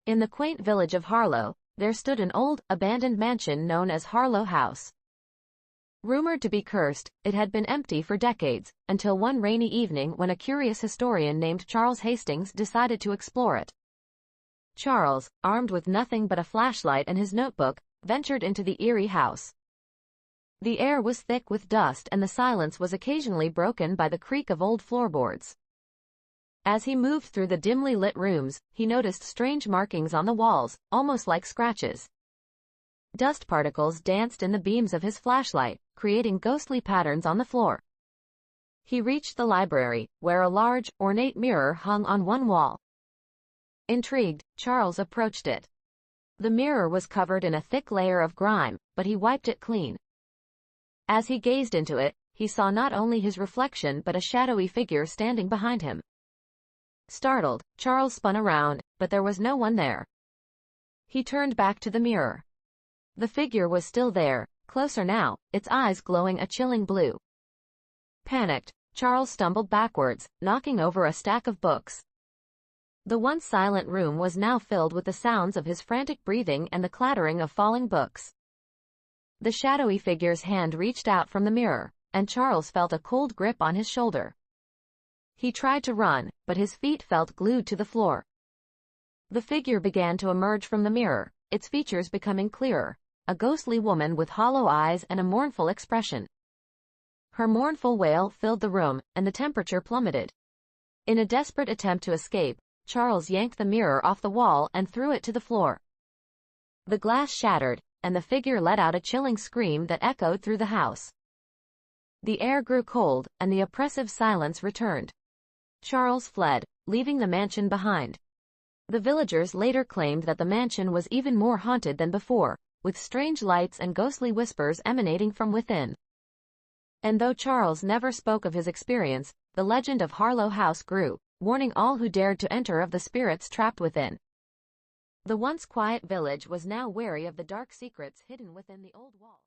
In the quaint village of Harlow, there stood an old, abandoned mansion known as Harlow House. Rumored to be cursed, it had been empty for decades, until one rainy evening when a curious historian named Charles Hastings decided to explore it. Charles, armed with nothing but a flashlight and his notebook, ventured into the eerie house. The air was thick with dust and the silence was occasionally broken by the creak of old floorboards. As he moved through the dimly lit rooms, he noticed strange markings on the walls, almost like scratches. Dust particles danced in the beams of his flashlight, creating ghostly patterns on the floor. He reached the library, where a large, ornate mirror hung on one wall. Intrigued, Charles approached it. The mirror was covered in a thick layer of grime, but he wiped it clean. As he gazed into it, he saw not only his reflection but a shadowy figure standing behind him. Startled, Charles spun around, but there was no one there. He turned back to the mirror. The figure was still there, closer now, its eyes glowing a chilling blue. Panicked, Charles stumbled backwards, knocking over a stack of books. The once silent room was now filled with the sounds of his frantic breathing and the clattering of falling books. The shadowy figure's hand reached out from the mirror, and Charles felt a cold grip on his shoulder. He tried to run, but his feet felt glued to the floor. The figure began to emerge from the mirror, its features becoming clearer, a ghostly woman with hollow eyes and a mournful expression. Her mournful wail filled the room, and the temperature plummeted. In a desperate attempt to escape, Charles yanked the mirror off the wall and threw it to the floor. The glass shattered, and the figure let out a chilling scream that echoed through the house. The air grew cold, and the oppressive silence returned. Charles fled, leaving the mansion behind. The villagers later claimed that the mansion was even more haunted than before, with strange lights and ghostly whispers emanating from within. And though Charles never spoke of his experience, the legend of Harlow House grew, warning all who dared to enter of the spirits trapped within. The once quiet village was now wary of the dark secrets hidden within the old walls.